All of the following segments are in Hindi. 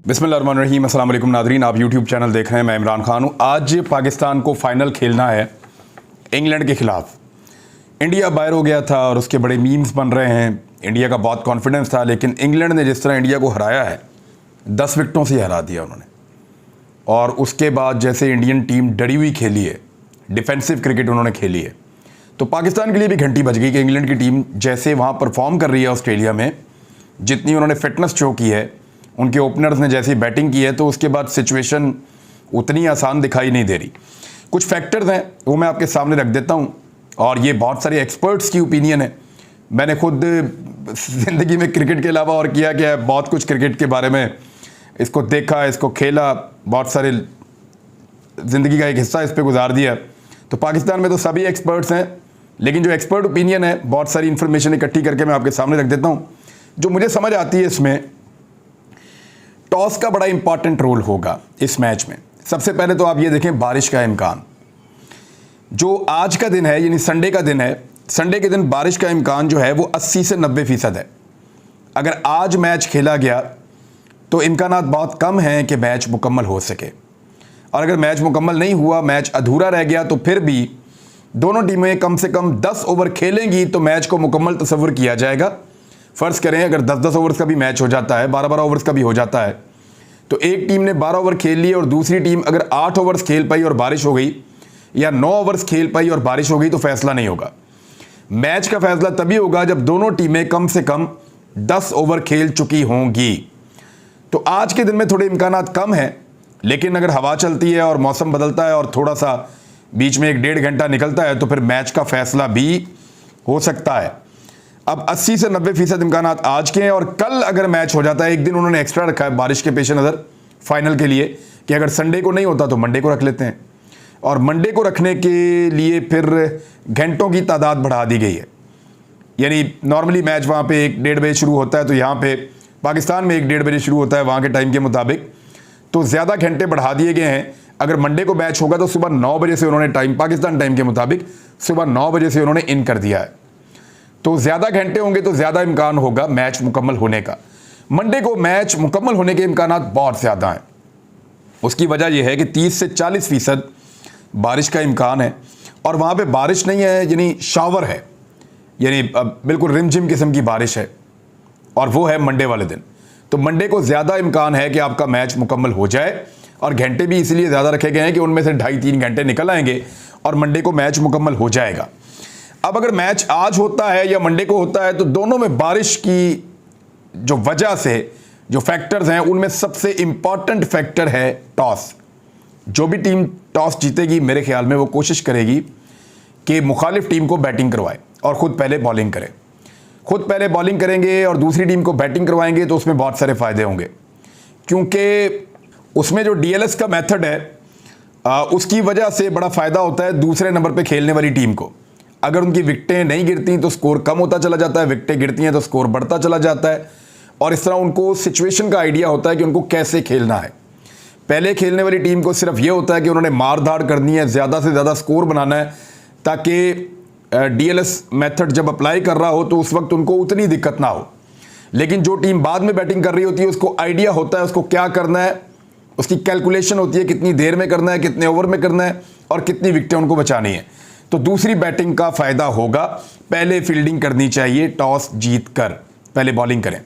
बिस्मिल्लाहिर्रहमानिर्रहीम। अस्सलाम वालेकुम नादरीन, आप यूट्यूब चैनल देख रहे हैं। मैं इमरान खान हूँ। आज पाकिस्तान को फ़ाइनल खेलना है इंग्लैंड के ख़िलाफ़। इंडिया बाहर हो गया था और उसके बड़े मीम्स बन रहे हैं। इंडिया का बहुत कॉन्फिडेंस था, लेकिन इंग्लैंड ने जिस तरह इंडिया को हराया है, 10 विकेटों से हरा दिया उन्होंने। और उसके बाद जैसे इंडियन टीम डरी हुई खेली है, डिफेंसिव क्रिकेट उन्होंने खेली है, तो पाकिस्तान के लिए भी घंटी बज गई कि इंग्लैंड की टीम जैसे वहाँ परफॉर्म कर रही है ऑस्ट्रेलिया में, जितनी उन्होंने फिटनेस शो की है, उनके ओपनर्स ने जैसी बैटिंग की है, तो उसके बाद सिचुएशन उतनी आसान दिखाई नहीं दे रही। कुछ फैक्टर्स हैं वो मैं आपके सामने रख देता हूँ, और ये बहुत सारे एक्सपर्ट्स की ओपिनियन है। मैंने खुद ज़िंदगी में क्रिकेट के अलावा और किया क्या है, बहुत कुछ क्रिकेट के बारे में इसको देखा, इसको खेला, बहुत सारे ज़िंदगी का एक हिस्सा इस पर गुजार दिया। तो पाकिस्तान में तो सभी एक्सपर्ट्स हैं, लेकिन जो एक्सपर्ट ओपिनियन है, बहुत सारी इन्फॉर्मेशन इकट्ठी करके मैं आपके सामने रख देता हूँ। जो मुझे समझ आती है, इसमें टॉस का बड़ा इंपॉर्टेंट रोल होगा इस मैच में। सबसे पहले तो आप ये देखें, बारिश का इम्कान जो आज का दिन है, यानी संडे का दिन है, संडे के दिन बारिश का इम्कान जो है वो 80 से 90% है। अगर आज मैच खेला गया तो इम्कानात बहुत कम हैं कि मैच मुकम्मल हो सके, और अगर मैच मुकम्मल नहीं हुआ, मैच अधूरा रह गया, तो फिर भी दोनों टीमें कम से कम 10 ओवर खेलेंगी तो मैच को मुकम्मल तस्वुर किया जाएगा। फ़र्ज़ करें अगर 10-10 ओवर्स का भी मैच हो जाता है, 12-12 ओवर्स का भी हो जाता है, तो एक टीम ने 12 ओवर खेल लिए और दूसरी टीम अगर 8 ओवर्स खेल पाई और बारिश हो गई, या 9 ओवर्स खेल पाई और बारिश हो गई, तो फैसला नहीं होगा। मैच का फैसला तभी होगा जब दोनों टीमें कम से कम 10 ओवर खेल चुकी होंगी। तो आज के दिन में थोड़े इम्कानात कम हैं, लेकिन अगर हवा चलती है और मौसम बदलता है और थोड़ा सा बीच में 1-1.5 घंटा निकलता है, तो फिर मैच का फैसला भी हो सकता है। अब 80 से 90% इम्कानात आज के हैं, और कल अगर मैच हो जाता है, एक दिन उन्होंने एक्स्ट्रा रखा है बारिश के पेश नज़र फाइनल के लिए, कि अगर संडे को नहीं होता तो मंडे को रख लेते हैं, और मंडे को रखने के लिए फिर घंटों की तादाद बढ़ा दी गई है। यानी नॉर्मली मैच वहाँ पे 1-1.5 बजे शुरू होता है, तो यहाँ पे पाकिस्तान में 1-1.5 बजे शुरू होता है वहाँ के टाइम के मुताबिक, तो ज़्यादा घंटे बढ़ा दिए गए हैं। अगर मंडे को मैच होगा तो सुबह 9 बजे से उन्होंने टाइम, पाकिस्तान टाइम के मुताबिक सुबह 9 बजे से उन्होंने इन कर दिया है। तो ज़्यादा घंटे होंगे तो ज़्यादा इम्कान होगा मैच मुकम्मल होने का। मंडे को मैच मुकम्मल होने के इम्कानात बहुत ज़्यादा हैं। उसकी वजह यह है कि 30 से 40% बारिश का इम्कान है, और वहाँ पे बारिश नहीं है, यानी शावर है, यानी बिल्कुल रिमझिम किस्म की बारिश है, और वो है मंडे वाले दिन। तो मंडे को ज़्यादा इम्कान है कि आपका मैच मुकम्मल हो जाए, और घंटे भी इसलिए ज़्यादा रखे गए हैं कि उनमें से 2.5-3 घंटे निकल आएंगे और मंडे को मैच मुकम्मल हो जाएगा। अब अगर मैच आज होता है या मंडे को होता है, तो दोनों में बारिश की जो वजह से जो फैक्टर्स हैं, उनमें सबसे इंपॉर्टेंट फैक्टर है टॉस। जो भी टीम टॉस जीतेगी, मेरे ख्याल में वो कोशिश करेगी कि मुखालिफ टीम को बैटिंग करवाए और ख़ुद पहले बॉलिंग करे। खुद पहले बॉलिंग करेंगे और दूसरी टीम को बैटिंग करवाएंगे, तो उसमें बहुत सारे फ़ायदे होंगे, क्योंकि उसमें जो DLS का मेथड है, उसकी वजह से बड़ा फ़ायदा होता है दूसरे नंबर पे खेलने वाली टीम को। अगर उनकी विकटें नहीं गिरती तो स्कोर कम होता चला जाता है, विकटें गिरती हैं तो स्कोर बढ़ता चला जाता है, और इस तरह उनको सिचुएशन का आइडिया होता है कि उनको कैसे खेलना है। पहले खेलने वाली टीम को सिर्फ ये होता है कि उन्होंने मार धाड़ करनी है, ज़्यादा से ज़्यादा स्कोर बनाना है, ताकि DLS मेथड जब अप्लाई कर रहा हो तो उस वक्त उनको उतनी दिक्कत ना हो। लेकिन जो टीम बाद में बैटिंग कर रही होती है, उसको आइडिया होता है उसको क्या करना है, उसकी कैलकुलेशन होती है कितनी देर में करना है, कितने ओवर में करना है, और कितनी विकटें उनको बचानी है। तो दूसरी बैटिंग का फ़ायदा होगा, पहले फील्डिंग करनी चाहिए, टॉस जीत कर पहले बॉलिंग करें।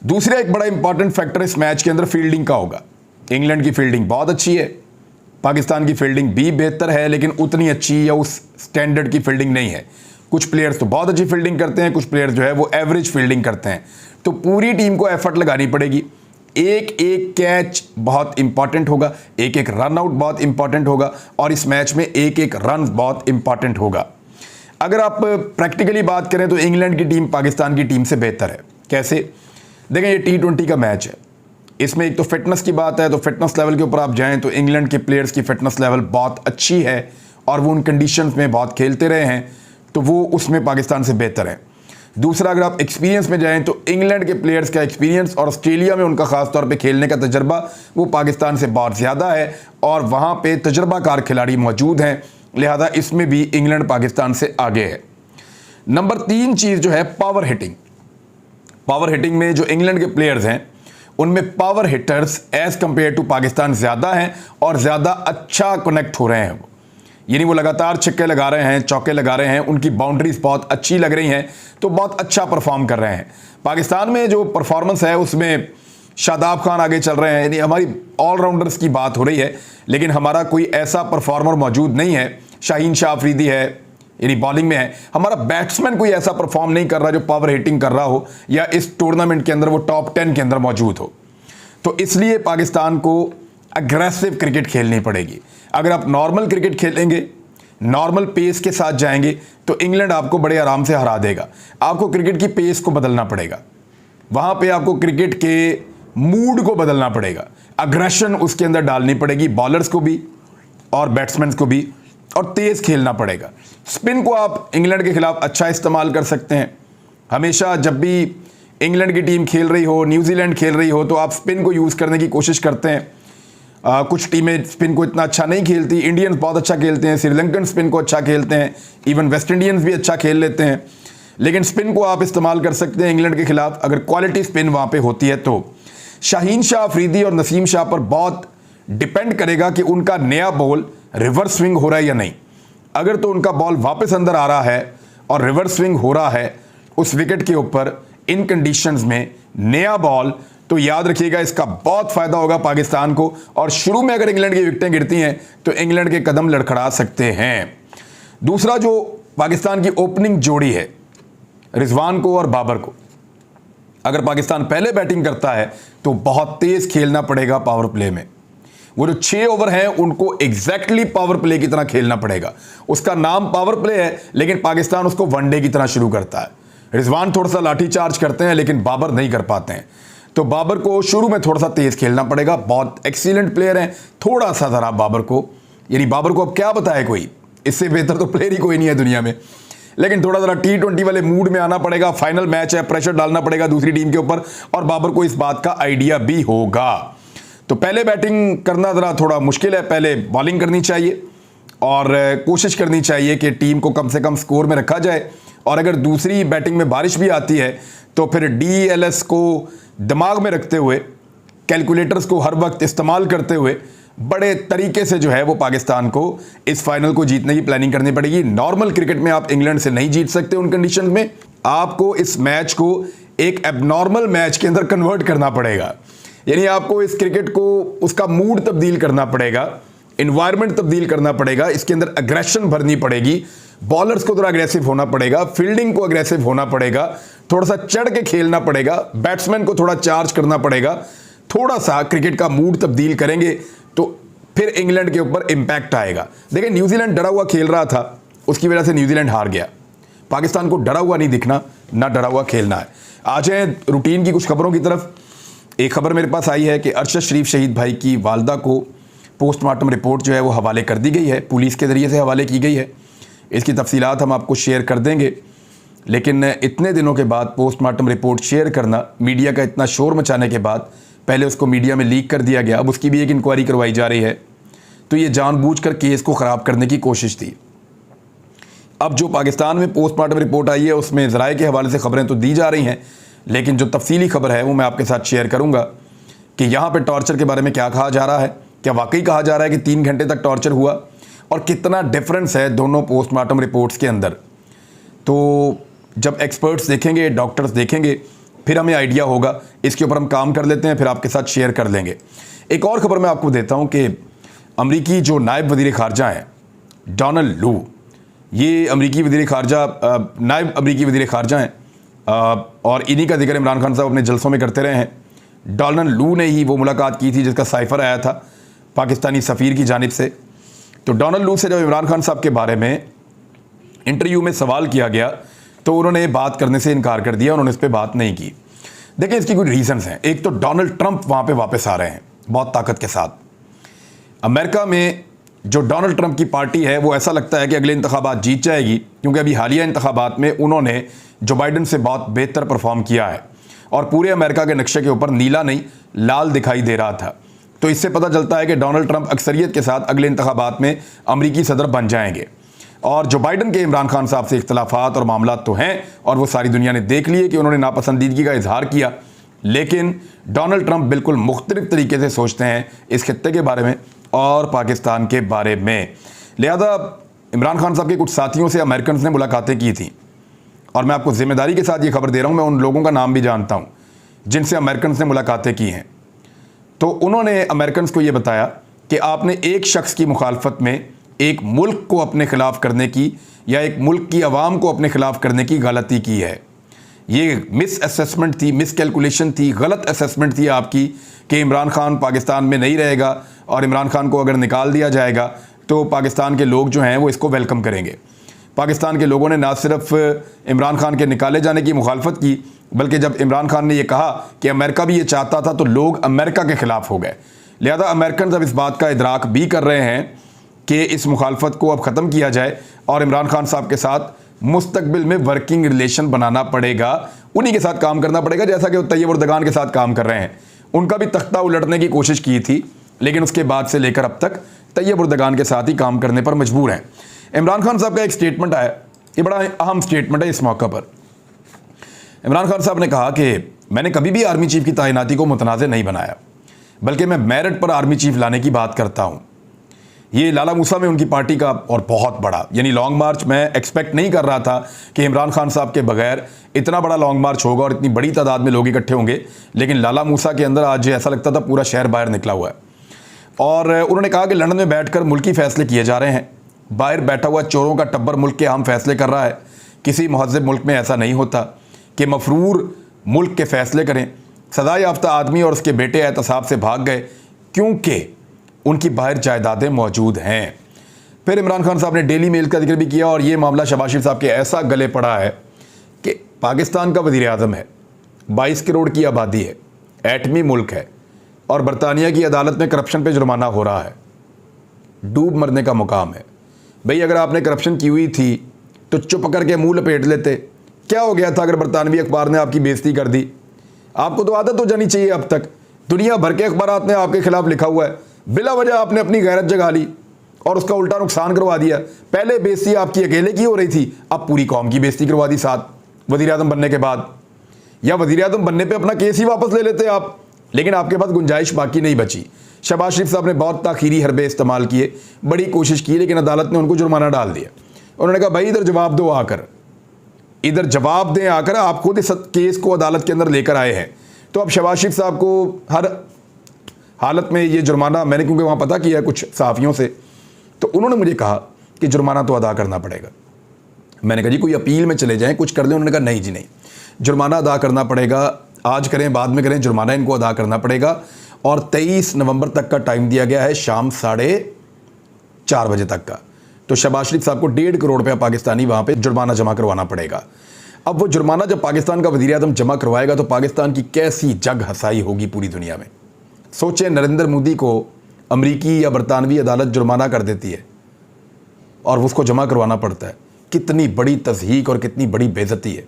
दूसरा एक बड़ा इंपॉर्टेंट फैक्टर इस मैच के अंदर फील्डिंग का होगा। इंग्लैंड की फील्डिंग बहुत अच्छी है, पाकिस्तान की फील्डिंग भी बेहतर है, लेकिन उतनी अच्छी या उस स्टैंडर्ड की फील्डिंग नहीं है। कुछ प्लेयर्स तो बहुत अच्छी फील्डिंग करते हैं, कुछ प्लेयर्स जो है वो एवरेज फील्डिंग करते हैं। तो पूरी टीम को एफर्ट लगानी पड़ेगी। एक एक कैच बहुत इंपॉर्टेंट होगा, एक एक रन आउट बहुत इंपॉर्टेंट होगा, और इस मैच में एक एक रन बहुत इंपॉर्टेंट होगा। अगर आप प्रैक्टिकली बात करें तो इंग्लैंड की टीम पाकिस्तान की टीम से बेहतर है। कैसे? देखें, ये T20 का मैच है, इसमें एक तो फिटनेस की बात है, तो फिटनेस लेवल के ऊपर आप जाएं तो इंग्लैंड के प्लेयर्स की फिटनेस लेवल बहुत अच्छी है, और वो उन कंडीशंस में बहुत खेलते रहे हैं, तो वो उसमें पाकिस्तान से बेहतर है। दूसरा, अगर आप एक्सपीरियंस में जाएं तो इंग्लैंड के प्लेयर्स का एक्सपीरियंस और ऑस्ट्रेलिया में उनका ख़ास तौर पे खेलने का तजर्बा वो पाकिस्तान से बहुत ज़्यादा है, और वहाँ पे तजर्बाकार खिलाड़ी मौजूद हैं, लिहाजा इसमें भी इंग्लैंड पाकिस्तान से आगे है। नंबर 3 चीज़ जो है पावर हिटिंग। पावर हिटिंग में जो इंग्लैंड के प्लेयर्स हैं उनमें power hitters as compare to Pakistan ज़्यादा हैं और ज़्यादा अच्छा कनेक्ट हो रहे हैं। यानी वो लगातार छक्के लगा रहे हैं, चौके लगा रहे हैं, उनकी बाउंड्रीज बहुत अच्छी लग रही हैं, तो बहुत अच्छा परफॉर्म कर रहे हैं। पाकिस्तान में जो परफॉर्मेंस है उसमें शादाब खान आगे चल रहे हैं, यानी हमारी ऑलराउंडर्स की बात हो रही है, लेकिन हमारा कोई ऐसा परफॉर्मर मौजूद नहीं है। शाहीन शाह अफरीदी है, यानी बॉलिंग में है। हमारा बैट्समैन कोई ऐसा परफॉर्म नहीं कर रहा जो पावर हिटिंग कर रहा हो या इस टूर्नामेंट के अंदर वो टॉप 10 के अंदर मौजूद हो। तो इसलिए पाकिस्तान को अग्रेसिव क्रिकेट खेलनी पड़ेगी। अगर आप नॉर्मल क्रिकेट खेलेंगे, नॉर्मल पेस के साथ जाएंगे, तो इंग्लैंड आपको बड़े आराम से हरा देगा। आपको क्रिकेट की पेस को बदलना पड़ेगा, वहां पे आपको क्रिकेट के मूड को बदलना पड़ेगा, अग्रेशन उसके अंदर डालनी पड़ेगी, बॉलर्स को भी और बैट्समैन को भी, और तेज खेलना पड़ेगा। स्पिन को आप इंग्लैंड के खिलाफ अच्छा इस्तेमाल कर सकते हैं। हमेशा जब भी इंग्लैंड की टीम खेल रही हो, न्यूजीलैंड खेल रही हो, तो आप स्पिन को यूज़ करने की कोशिश करते हैं। कुछ टीमें स्पिन को इतना अच्छा नहीं खेलती, इंडियंस बहुत अच्छा खेलते हैं, श्रीलंकन स्पिन को अच्छा खेलते हैं, इवन वेस्ट इंडियंस भी अच्छा खेल लेते हैं। लेकिन स्पिन को आप इस्तेमाल कर सकते हैं इंग्लैंड के खिलाफ, अगर क्वालिटी स्पिन वहाँ पे होती है तो। शाहीन शाह अफरीदी और नसीम शाह पर बहुत डिपेंड करेगा कि उनका नया बॉल रिवर्स स्विंग हो रहा है या नहीं। अगर तो उनका बॉल वापस अंदर आ रहा है और रिवर्स स्विंग हो रहा है उस विकेट के ऊपर इन कंडीशंस में नया बॉल, तो याद रखिएगा इसका बहुत फायदा होगा पाकिस्तान को। और शुरू में अगर इंग्लैंड की विकेटें गिरती हैं तो इंग्लैंड के कदम लड़खड़ा सकते हैं। दूसरा जो पाकिस्तान की ओपनिंग जोड़ी है, रिजवान को और बाबर को, अगर पाकिस्तान पहले बैटिंग करता है तो बहुत तेज खेलना पड़ेगा पावर प्ले में। वो जो 6 ओवर हैं उनको एग्जैक्टली पावर प्ले की तरह खेलना पड़ेगा। उसका नाम पावर प्ले है, लेकिन पाकिस्तान उसको वनडे की तरह शुरू करता है। रिजवान थोड़ा सा लाठी चार्ज करते हैं, लेकिन बाबर नहीं कर पाते हैं। तो बाबर को शुरू में थोड़ा सा तेज खेलना पड़ेगा। बहुत एक्सीलेंट प्लेयर हैं, थोड़ा सा जरा बाबर को, यानी बाबर को अब क्या बताए कोई, इससे बेहतर तो प्लेयर ही कोई नहीं है दुनिया में, लेकिन थोड़ा जरा T20 वाले मूड में आना पड़ेगा। फाइनल मैच है, प्रेशर डालना पड़ेगा दूसरी टीम के ऊपर, और बाबर को इस बात का आइडिया भी होगा। तो पहले बैटिंग करना ज़रा थोड़ा मुश्किल है, पहले बॉलिंग करनी चाहिए और कोशिश करनी चाहिए कि टीम को कम से कम स्कोर में रखा जाए। और अगर दूसरी बैटिंग में बारिश भी आती है तो फिर DLS को दिमाग में रखते हुए, कैलकुलेटर्स को हर वक्त इस्तेमाल करते हुए, बड़े तरीके से जो है वो पाकिस्तान को इस फाइनल को जीतने की प्लानिंग करनी पड़ेगी। नॉर्मल क्रिकेट में आप इंग्लैंड से नहीं जीत सकते उन कंडीशन में। आपको इस मैच को एक एबनॉर्मल मैच के अंदर कन्वर्ट करना पड़ेगा, यानी आपको इस क्रिकेट को उसका मूड तब्दील करना पड़ेगा, इन्वायरमेंट तब्दील करना पड़ेगा, इसके अंदर अग्रेशन भरनी पड़ेगी, बॉलर्स को थोड़ा अग्रेसिव होना पड़ेगा, फील्डिंग को अग्रेसिव होना पड़ेगा, थोड़ा सा चढ़ के खेलना पड़ेगा, बैट्समैन को थोड़ा चार्ज करना पड़ेगा। थोड़ा सा क्रिकेट का मूड तब्दील करेंगे तो फिर इंग्लैंड के ऊपर इंपैक्ट आएगा। देखिए, न्यूजीलैंड डरा हुआ खेल रहा था, उसकी वजह से न्यूजीलैंड हार गया। पाकिस्तान को डरा हुआ नहीं दिखना, ना डरा हुआ खेलना है। आ जाए रूटीन की कुछ खबरों की तरफ। एक खबर मेरे पास आई है कि अरशद शरीफ शहीद भाई की वालदा को पोस्टमार्टम रिपोर्ट जो है वो हवाले कर दी गई है, पुलिस के ज़रिए से हवाले की गई है। इसकी तफसीलात हम आपको शेयर कर देंगे, लेकिन इतने दिनों के बाद पोस्टमार्टम रिपोर्ट शेयर करना, मीडिया का इतना शोर मचाने के बाद पहले उसको मीडिया में लीक कर दिया गया, अब उसकी भी एक इंक्वायरी करवाई जा रही है, तो ये जानबूझकर केस को ख़राब करने की कोशिश थी। अब जो पाकिस्तान में पोस्टमार्टम रिपोर्ट आई है उसमें ज़राए के हवाले से खबरें तो दी जा रही हैं, लेकिन जो तफसीली खबर है वो मैं आपके साथ शेयर करूँगा कि यहाँ पर टॉर्चर के बारे में क्या कहा जा रहा है, क्या वाकई कहा जा रहा है कि 3 घंटे तक टॉर्चर हुआ, और कितना डिफरेंस है दोनों पोस्टमार्टम रिपोर्ट्स के अंदर। तो जब एक्सपर्ट्स देखेंगे, डॉक्टर्स देखेंगे, फिर हमें आइडिया होगा। इसके ऊपर हम काम कर लेते हैं, फिर आपके साथ शेयर कर लेंगे। एक और ख़बर मैं आपको देता हूं कि अमरीकी जो नायब वज़ीर ख़ारजा हैं डोनाल्ड लू, ये अमरीकी वज़ीर ख़ारजा, नायब अमरीकी वज़ीर ख़ारजा हैं, और इन्हीं का जिक्र इमरान खान साहब अपने जलसों में करते रहे हैं। डोनाल्ड लू ने ही वो मुलाकात की थी जिसका साइफ़र आया था पाकिस्तानी सफ़ीर की जानिब से। तो डोनाल्ड लू से जब इमरान खान साहब के बारे में इंटरव्यू में सवाल किया गया तो उन्होंने बात करने से इनकार कर दिया, उन्होंने इस पर बात नहीं की। देखिए, इसकी कुछ रीज़न्स हैं। एक तो डोनाल्ड ट्रंप वहाँ पे वापस आ रहे हैं बहुत ताकत के साथ। अमेरिका में जो डोनाल्ड ट्रंप की पार्टी है वो ऐसा लगता है कि अगले इंतखाबात जीत जाएगी, क्योंकि अभी हालिया इंतखाबात में उन्होंने जो बाइडन से बहुत बेहतर परफॉर्म किया है और पूरे अमेरिका के नक्शे के ऊपर नीला नहीं लाल दिखाई दे रहा था। तो इससे पता चलता है कि डोनाल्ड ट्रंप अक्सरियत के साथ अगले इंतखाबात में अमरीकी सदर बन जाएंगे। और जो बाइडन के इमरान खान साहब से इख्तलाफात और मामलात तो हैं, और वो सारी दुनिया ने देख लिए कि उन्होंने नापसंदीदगी का इजहार किया लेकिन डोनाल्ड ट्रंप बिल्कुल मुख्तलिफ तरीके से सोचते हैं इस खित्ते के बारे में और पाकिस्तान के बारे में। लिहाजा इमरान खान साहब के कुछ साथियों से अमेरिकन ने मुलाकातें की थी, और मैं आपको ज़िम्मेदारी के साथ ये खबर दे रहा हूँ, मैं उन लोगों का नाम भी जानता हूँ जिनसे अमेरिकन ने मुलाकातें की हैं। तो उन्होंने अमेरिकन को ये बताया कि आपने एक शख्स की मुखालफत में एक मुल्क को अपने ख़िलाफ़ करने की या एक मुल्क की आवाम को अपने ख़िलाफ़ करने की गलती की है। ये मिस असेसमेंट थी, मिस कैलकुलेशन थी, गलत असेसमेंट थी आपकी कि इमरान खान पाकिस्तान में नहीं रहेगा और इमरान खान को अगर निकाल दिया जाएगा तो पाकिस्तान के लोग जो हैं वो इसको वेलकम करेंगे। पाकिस्तान के लोगों ने ना सिर्फ इमरान खान के निकाले जाने की मुखालफत की, बल्कि जब इमरान खान ने यह कहा कि अमेरिका भी ये चाहता था तो लोग अमेरिका के ख़िलाफ़ हो गए। लिहाजा अमेरिकन अब इस बात का इदराक भी कर रहे हैं कि इस मुखालफत को अब ख़त्म किया जाए और इमरान खान साहब के साथ मुस्तकबिल में वर्किंग रिलेशन बनाना पड़ेगा, उन्हीं के साथ काम करना पड़ेगा, जैसा कि तैयब उर्दगान के साथ काम कर रहे हैं। उनका भी तख्ता उलटने की कोशिश की थी, लेकिन उसके बाद से लेकर अब तक तैयब उर्दगान के साथ ही काम करने पर मजबूर हैं। इमरान खान साहब का एक स्टेटमेंट आया, ये बड़ा अहम स्टेटमेंट है। इस मौका पर इमरान खान साहब ने कहा कि मैंने कभी भी आर्मी चीफ की तैनाती को मुतनाज़ नहीं बनाया, बल्कि मैं मेरिट पर आर्मी चीफ लाने की बात करता हूँ। ये लाला मूसा में उनकी पार्टी का और बहुत बड़ा यानी लॉन्ग मार्च, मैं एक्सपेक्ट नहीं कर रहा था कि इमरान खान साहब के बगैर इतना बड़ा लॉन्ग मार्च होगा और इतनी बड़ी तादाद में लोग इकट्ठे होंगे, लेकिन लाला मूसा के अंदर आज ऐसा लगता था पूरा शहर बाहर निकला हुआ है। और उन्होंने कहा कि लंदन में बैठकर मुल्की फ़ैसले किए जा रहे हैं, बाहर बैठा हुआ चोरों का टब्बर मुल्क के अहम फ़ैसले कर रहा है। किसी महज़ब मुल्क में ऐसा नहीं होता कि मफरूर मुल्क के फ़ैसले करें। सज़ा याफ्ता आदमी और उसके बेटे एहतसाब से भाग गए क्योंकि उनकी बाहर जायदादें मौजूद हैं। फिर इमरान खान साहब ने डेली मेल का जिक्र भी किया, और ये मामला शहबाज शरीफ साहब के ऐसा गले पड़ा है कि पाकिस्तान का वज़ीर आज़म है, 22 करोड़ की आबादी है, एटमी मुल्क है, और बरतानिया की अदालत में करप्शन पे जुर्माना हो रहा है, डूब मरने का मुकाम है। भाई अगर आपने करप्शन की हुई थी तो चुप करके मुँह लपेट लेते, क्या हो गया था अगर बरतानवी अखबार ने आपकी बेइज्जती कर दी? आपको तो आदत हो जानी चाहिए। अब तक दुनिया भर के अखबारात ने आपके खिलाफ लिखा हुआ है, बिला वजह आपने अपनी गैरत जगा ली और उसका उल्टा नुकसान करवा दिया। पहले बेइज्जती आपकी अकेले की हो रही थी, अब पूरी कौम की बेइज्जती करवा दी साथ वज़ीर आज़म बनने के बाद। या वज़ीर आज़म बनने पे अपना केस ही वापस ले लेते आप, लेकिन आपके पास गुंजाइश बाकी नहीं बची। शहबाज शरीफ साहब ने बहुत ताखीरी हरबे इस्तेमाल किए, बड़ी कोशिश की, लेकिन अदालत ने उनको जुर्माना डाल दिया। उन्होंने कहा भाई इधर जवाब दो आकर, इधर जवाब दें आकर, आप खुद इस केस को अदालत के अंदर लेकर आए हैं। तो अब शहबाज शरीफ साहब को हर हालत में ये जुर्माना, मैंने क्योंकि वहाँ पता किया कुछ सहाफ़ियों से, तो उन्होंने मुझे कहा कि जुर्माना तो अदा करना पड़ेगा। मैंने कहा जी कोई अपील में चले जाएं, कुछ कर लें। उन्होंने कहा नहीं जी नहीं, जुर्माना अदा करना पड़ेगा, आज करें बाद में करें, जुर्माना इनको अदा करना पड़ेगा। और 23 नवंबर तक का टाइम दिया गया है, शाम 4:30 बजे तक का। तो शहबाज शरीफ साहब को 1.5 करोड़ रुपया पाकिस्तानी वहाँ पर जुर्माना जमा करवाना पड़ेगा। अब वो जुर्माना जब पाकिस्तान का वज़ीर आज़म जमा करवाएगा तो पाकिस्तान की कैसी जग हसाई होगी पूरी दुनिया में। सोचें, नरेंद्र मोदी को अमरीकी या बरतानवी अदालत जुर्माना कर देती है और उसको जमा करवाना पड़ता है, कितनी बड़ी तज़हीक और कितनी बड़ी बेइज्जती है।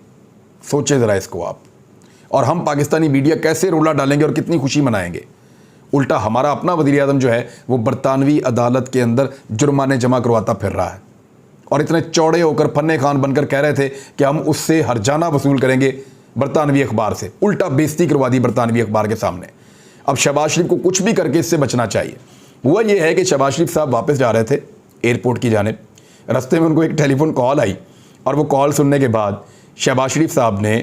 सोचें ज़रा इसको आप। और हम पाकिस्तानी मीडिया कैसे रोला डालेंगे और कितनी खुशी मनाएंगे। उल्टा हमारा अपना वज़ीर आज़म जो है वो बरतानवी अदालत के अंदर जुर्माने जमा करवाता फिर रहा है, और इतने चौड़े होकर फन्ने खान बनकर कह रहे थे कि हम उससे हरजाना वसूल करेंगे बरतानवी अखबार से। उल्टा बेइज्जती करवा दी बरतानवी अखबार के सामने। अब शहबाज शरीफ को कुछ भी करके इससे बचना चाहिए। हुआ ये है कि शहबाज शरीफ साहब वापस जा रहे थे एयरपोर्ट की जानिब, रास्ते में उनको एक टेलीफोन कॉल आई, और वो कॉल सुनने के बाद शहबाज शरीफ साहब ने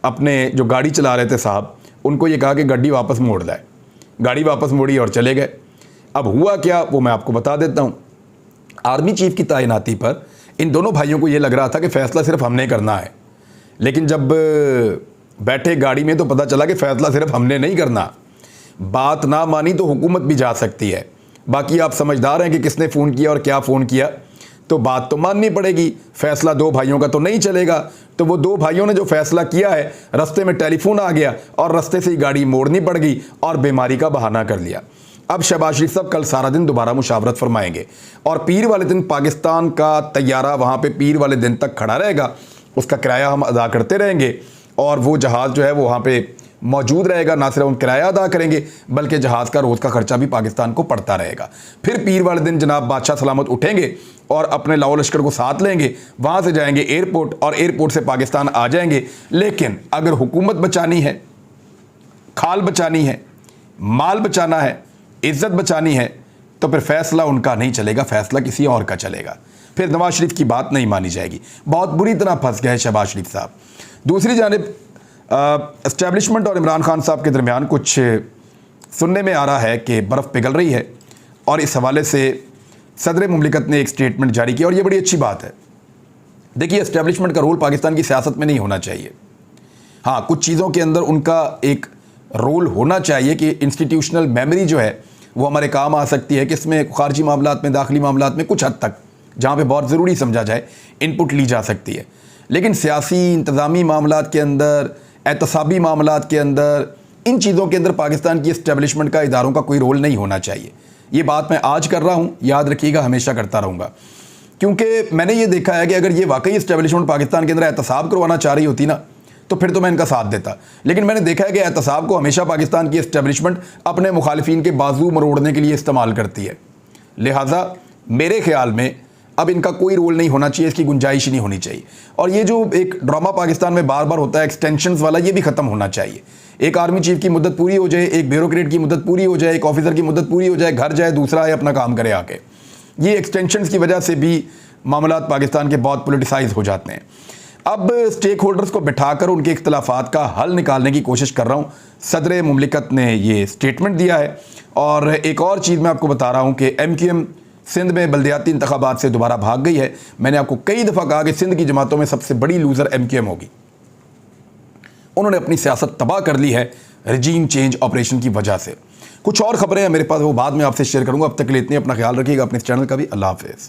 अपने जो गाड़ी चला रहे थे साहब, उनको ये कहा कि गाड़ी वापस मोड़ लाए। गाड़ी वापस मोड़ी और चले गए। अब हुआ क्या वो मैं आपको बता देता हूँ। आर्मी चीफ की तैनाती पर इन दोनों भाइयों को ये लग रहा था कि फ़ैसला सिर्फ हमने करना है, लेकिन जब बैठे गाड़ी में तो पता चला कि फ़ैसला सिर्फ हमने नहीं करना, बात ना मानी तो हुकूमत भी जा सकती है। बाकी आप समझदार हैं कि किसने फ़ोन किया और क्या फ़ोन किया, तो बात तो माननी पड़ेगी। फ़ैसला दो भाइयों का तो नहीं चलेगा। तो वो दो भाइयों ने जो फ़ैसला किया है, रास्ते में टेलीफोन आ गया और रास्ते से ही गाड़ी मोड़नी पड़ गई और बीमारी का बहाना कर लिया। अब शहबाज शरीफ साहब कल सारा दिन दोबारा मुशावरत फरमाएंगे और पीर वाले दिन पाकिस्तान का तैयारा वहाँ पे पीर वाले दिन तक खड़ा रहेगा, उसका किराया हम अदा करते रहेंगे और वो जहाज़ जो है वो वहाँ पे मौजूद रहेगा। ना सिर्फ हम किराया अदा करेंगे बल्कि जहाज़ का रोज़ का खर्चा भी पाकिस्तान को पड़ता रहेगा। फिर पीर वाले दिन जनाब बादशाह सलामत उठेंगे और अपने लाओ लश्कर को साथ लेंगे, वहाँ से जाएंगे एयरपोर्ट और एयरपोर्ट से पाकिस्तान आ जाएंगे। लेकिन अगर हुकूमत बचानी है, खाल बचानी है, माल बचाना है, इज्जत बचानी है, तो फिर फैसला उनका नहीं चलेगा, फैसला किसी और का चलेगा। फिर नवाज शरीफ की बात नहीं मानी जाएगी। बहुत बुरी तरह फंस गए शहबाज शरीफ साहब। दूसरी जानिब एस्टेब्लिशमेंट और इमरान खान साहब के दरमियान कुछ सुनने में आ रहा है कि बर्फ़ पिघल रही है, और इस हवाले से सदर मुमलिकत ने एक स्टेटमेंट जारी किया, और ये बड़ी अच्छी बात है। देखिए, एस्टेब्लिशमेंट का रोल पाकिस्तान की सियासत में नहीं होना चाहिए। हाँ, कुछ चीज़ों के अंदर उनका एक रोल होना चाहिए कि इंस्टीट्यूशनल मेमोरी जो है वो हमारे काम आ सकती है, कि इसमें खारजी मामलात में, दाखिली मामलात में कुछ हद तक जहाँ पे बहुत ज़रूरी समझा जाए इनपुट ली जा सकती है। लेकिन सियासी इंतज़ामी मामलात के अंदर, एहतसाबी मामलात के अंदर, इन चीज़ों के अंदर पाकिस्तान की एस्टेब्लिशमेंट का, इदारों का कोई रोल नहीं होना चाहिए। ये बात मैं आज कर रहा हूँ, याद रखिएगा, हमेशा करता रहूँगा। क्योंकि मैंने ये देखा है कि अगर ये वाकई एस्टेब्लिशमेंट पाकिस्तान के अंदर एहतसाब करवाना चाह रही होती ना, तो फिर तो मैं इनका साथ देता। लेकिन मैंने देखा है कि एहतसाब को हमेशा पाकिस्तान की एस्टेब्लिशमेंट अपने मुखालिफिन के बाजू मरोड़ने के लिए इस्तेमाल करती है। लिहाजा मेरे ख्याल में अब इनका कोई रोल नहीं होना चाहिए, इसकी गुंजाइश ही नहीं होनी चाहिए। और ये जो एक ड्रामा पाकिस्तान में बार बार होता है एक्सटेंशंस वाला, ये भी ख़त्म होना चाहिए। एक आर्मी चीफ की मुद्दत पूरी हो जाए, एक ब्यूरोक्रेट की मुद्दत पूरी हो जाए, एक ऑफिसर की मुद्दत पूरी हो जाए, घर जाए, दूसरा है अपना काम करे आके। ये एक्सटेंशंस की वजह से भी मामलात पाकिस्तान के बहुत पोलिटिसाइज हो जाते हैं। अब स्टेक होल्डर्स को बिठाकर उनके इख्तलाफात का हल निकालने की कोशिश कर रहा हूँ। सदर मुमलिकत ने ये स्टेटमेंट दिया है। और एक और चीज़ मैं आपको बता रहा हूँ कि MQM सिंध में बल्दियाती इंतखाबात से दोबारा भाग गई है। मैंने आपको कई दफ़ा कहा कि सिंध की जमातों में सबसे बड़ी लूज़र MQM होगी। उन्होंने अपनी सियासत तबाह कर ली है रजीम चेंज ऑपरेशन की वजह से। कुछ और ख़बरें हैं मेरे पास, वो बाद में आपसे शेयर करूँगा। अब तक के लिए इतनी, अपना ख्याल रखिएगा, अपने इस चैनल का भी। अल्लाह हाफ़िज़।